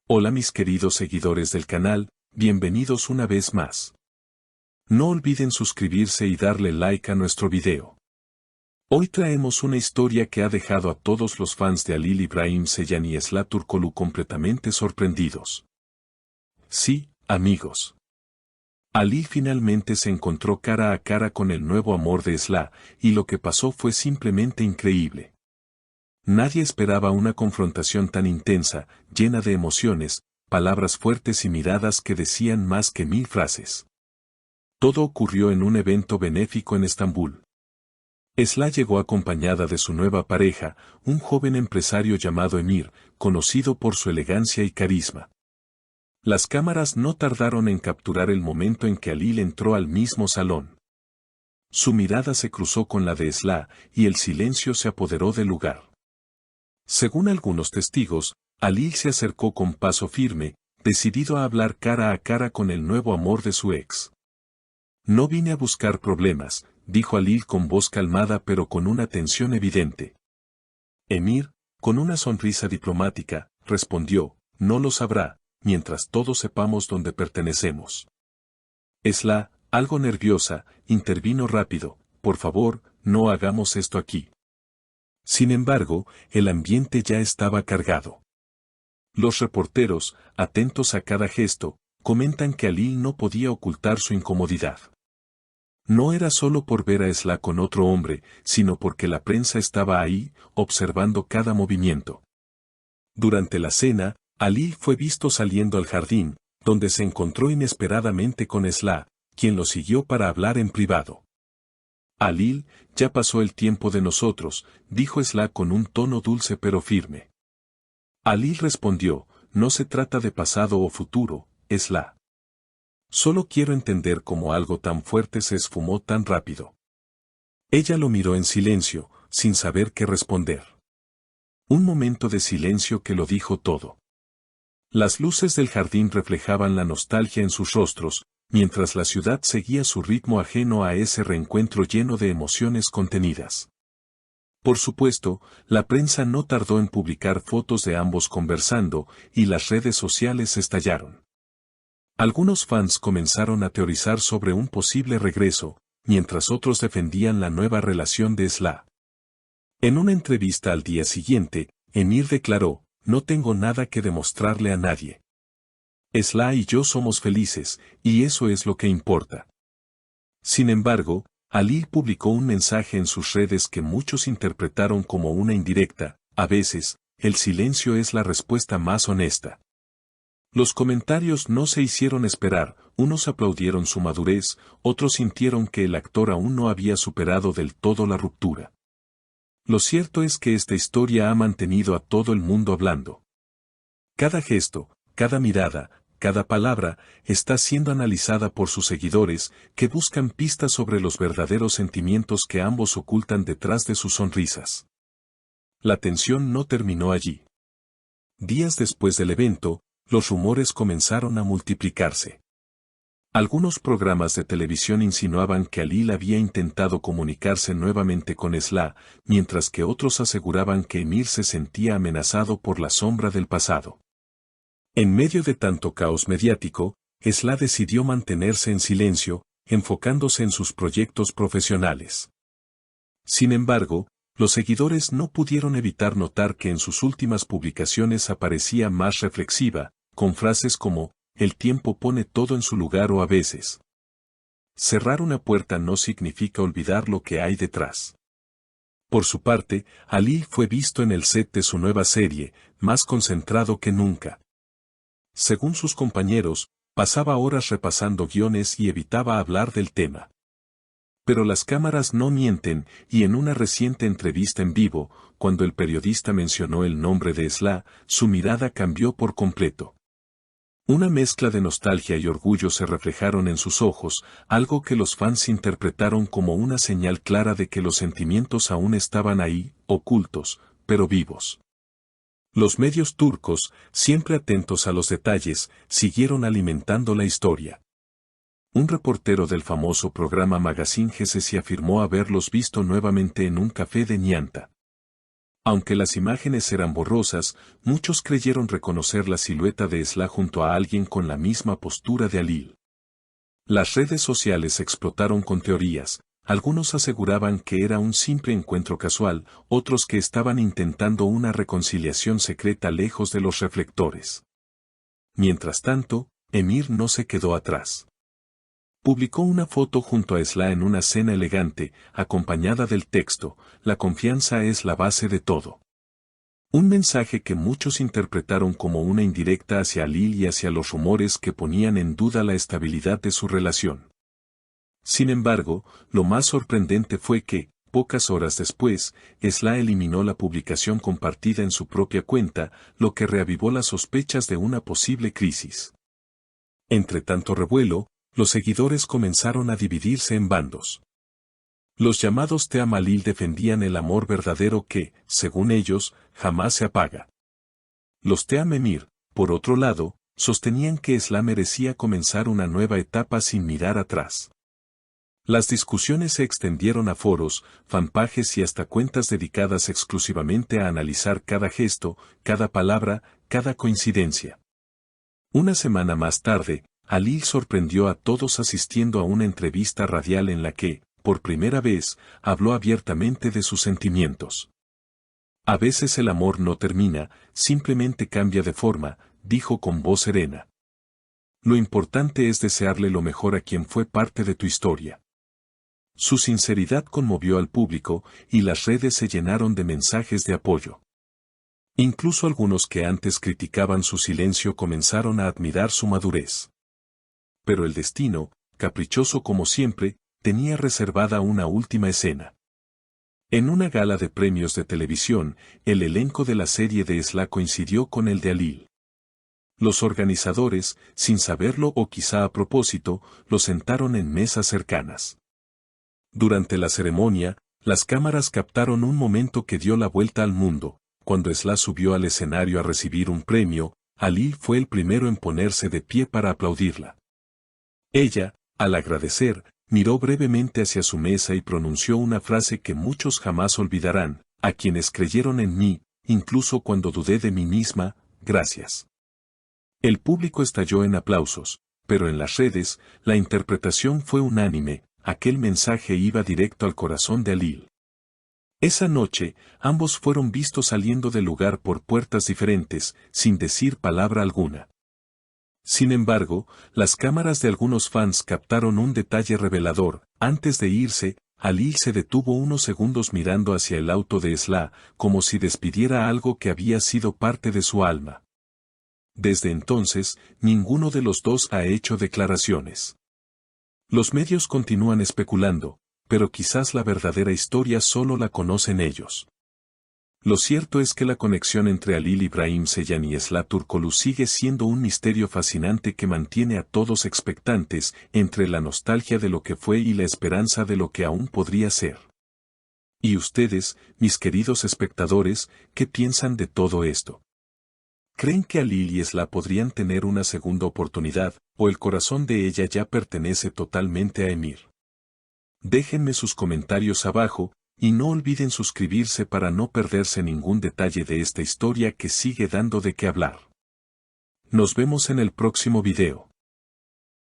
Hola mis queridos seguidores del canal, bienvenidos una vez más. No olviden suscribirse y darle like a nuestro video. Hoy traemos una historia que ha dejado a todos los fans de Halil İbrahim Ceylan y Esla Turkoglu completamente sorprendidos. Sí, amigos. Halil finalmente se encontró cara a cara con el nuevo amor de Esla, y lo que pasó fue simplemente increíble. Nadie esperaba una confrontación tan intensa, llena de emociones, palabras fuertes y miradas que decían más que 1000 frases. Todo ocurrió en un evento benéfico en Estambul. Esla llegó acompañada de su nueva pareja, un joven empresario llamado Emir, conocido por su elegancia y carisma. Las cámaras no tardaron en capturar el momento en que Halil entró al mismo salón. Su mirada se cruzó con la de Esla, y el silencio se apoderó del lugar. Según algunos testigos, Halil se acercó con paso firme, decidido a hablar cara a cara con el nuevo amor de su ex. No vine a buscar problemas, dijo Halil con voz calmada pero con una tensión evidente. Emir, con una sonrisa diplomática, respondió, no lo sabrá, mientras todos sepamos dónde pertenecemos. Esla, algo nerviosa, intervino rápido, por favor, no hagamos esto aquí. Sin embargo, el ambiente ya estaba cargado. Los reporteros, atentos a cada gesto, comentan que Halil no podía ocultar su incomodidad. No era solo por ver a Esla con otro hombre, sino porque la prensa estaba ahí, observando cada movimiento. Durante la cena, Halil fue visto saliendo al jardín, donde se encontró inesperadamente con Esla, quien lo siguió para hablar en privado. Halil, ya pasó el tiempo de nosotros, dijo Esla con un tono dulce pero firme. Halil respondió, no se trata de pasado o futuro, Esla. Solo quiero entender cómo algo tan fuerte se esfumó tan rápido. Ella lo miró en silencio, sin saber qué responder. Un momento de silencio que lo dijo todo. Las luces del jardín reflejaban la nostalgia en sus rostros, mientras la ciudad seguía su ritmo ajeno a ese reencuentro lleno de emociones contenidas. Por supuesto, la prensa no tardó en publicar fotos de ambos conversando, y las redes sociales estallaron. Algunos fans comenzaron a teorizar sobre un posible regreso, mientras otros defendían la nueva relación de Esla. En una entrevista al día siguiente, Emir declaró, no tengo nada que demostrarle a nadie. Esla y yo somos felices, y eso es lo que importa. Sin embargo, Halil publicó un mensaje en sus redes que muchos interpretaron como una indirecta, a veces, el silencio es la respuesta más honesta. Los comentarios no se hicieron esperar, unos aplaudieron su madurez, otros sintieron que el actor aún no había superado del todo la ruptura. Lo cierto es que esta historia ha mantenido a todo el mundo hablando. Cada gesto, cada mirada, cada palabra, está siendo analizada por sus seguidores, que buscan pistas sobre los verdaderos sentimientos que ambos ocultan detrás de sus sonrisas. La tensión no terminó allí. Días después del evento, los rumores comenzaron a multiplicarse. Algunos programas de televisión insinuaban que Halil había intentado comunicarse nuevamente con Esla, mientras que otros aseguraban que Emir se sentía amenazado por la sombra del pasado. En medio de tanto caos mediático, Esla decidió mantenerse en silencio, enfocándose en sus proyectos profesionales. Sin embargo, los seguidores no pudieron evitar notar que en sus últimas publicaciones aparecía más reflexiva, con frases como, el tiempo pone todo en su lugar o a veces. Cerrar una puerta no significa olvidar lo que hay detrás. Por su parte, Halil fue visto en el set de su nueva serie, más concentrado que nunca. Según sus compañeros, pasaba horas repasando guiones y evitaba hablar del tema. Pero las cámaras no mienten, y en una reciente entrevista en vivo, cuando el periodista mencionó el nombre de Esla, su mirada cambió por completo. Una mezcla de nostalgia y orgullo se reflejaron en sus ojos, algo que los fans interpretaron como una señal clara de que los sentimientos aún estaban ahí, ocultos, pero vivos. Los medios turcos, siempre atentos a los detalles, siguieron alimentando la historia. Un reportero del famoso programa Magazine Gazete afirmó haberlos visto nuevamente en un café de Nianta. Aunque las imágenes eran borrosas, muchos creyeron reconocer la silueta de Esla junto a alguien con la misma postura de Halil. Las redes sociales explotaron con teorías. Algunos aseguraban que era un simple encuentro casual, otros que estaban intentando una reconciliación secreta lejos de los reflectores. Mientras tanto, Emir no se quedó atrás. Publicó una foto junto a Esla en una cena elegante, acompañada del texto: "La confianza es la base de todo". Un mensaje que muchos interpretaron como una indirecta hacia Halil y hacia los rumores que ponían en duda la estabilidad de su relación. Sin embargo, lo más sorprendente fue que, pocas horas después, Esla eliminó la publicación compartida en su propia cuenta, lo que reavivó las sospechas de una posible crisis. Entre tanto revuelo, los seguidores comenzaron a dividirse en bandos. Los llamados Team Halil defendían el amor verdadero que, según ellos, jamás se apaga. Los Team Emir, por otro lado, sostenían que Esla merecía comenzar una nueva etapa sin mirar atrás. Las discusiones se extendieron a foros, fanpages y hasta cuentas dedicadas exclusivamente a analizar cada gesto, cada palabra, cada coincidencia. Una semana más tarde, Halil sorprendió a todos asistiendo a una entrevista radial en la que, por primera vez, habló abiertamente de sus sentimientos. "A veces el amor no termina, simplemente cambia de forma", dijo con voz serena. "Lo importante es desearle lo mejor a quien fue parte de tu historia". Su sinceridad conmovió al público, y las redes se llenaron de mensajes de apoyo. Incluso algunos que antes criticaban su silencio comenzaron a admirar su madurez. Pero el destino, caprichoso como siempre, tenía reservada una última escena. En una gala de premios de televisión, el elenco de la serie de Esla coincidió con el de Halil. Los organizadores, sin saberlo o quizá a propósito, lo sentaron en mesas cercanas. Durante la ceremonia, las cámaras captaron un momento que dio la vuelta al mundo. Cuando Esla subió al escenario a recibir un premio, Halil fue el primero en ponerse de pie para aplaudirla. Ella, al agradecer, miró brevemente hacia su mesa y pronunció una frase que muchos jamás olvidarán: "A quienes creyeron en mí, incluso cuando dudé de mí misma, gracias". El público estalló en aplausos, pero en las redes, la interpretación fue unánime: aquel mensaje iba directo al corazón de Halil. Esa noche, ambos fueron vistos saliendo del lugar por puertas diferentes, sin decir palabra alguna. Sin embargo, las cámaras de algunos fans captaron un detalle revelador: antes de irse, Halil se detuvo unos segundos mirando hacia el auto de Esla, como si despidiera algo que había sido parte de su alma. Desde entonces, ninguno de los dos ha hecho declaraciones. Los medios continúan especulando, pero quizás la verdadera historia solo la conocen ellos. Lo cierto es que la conexión entre Halil Ibrahim Ceylan y Esla Turkoglu sigue siendo un misterio fascinante que mantiene a todos expectantes, entre la nostalgia de lo que fue y la esperanza de lo que aún podría ser. ¿Y ustedes, mis queridos espectadores, qué piensan de todo esto? ¿Creen que Halil y Esla podrían tener una segunda oportunidad, o el corazón de ella ya pertenece totalmente a Emir? Déjenme sus comentarios abajo, y no olviden suscribirse para no perderse ningún detalle de esta historia que sigue dando de qué hablar. Nos vemos en el próximo video.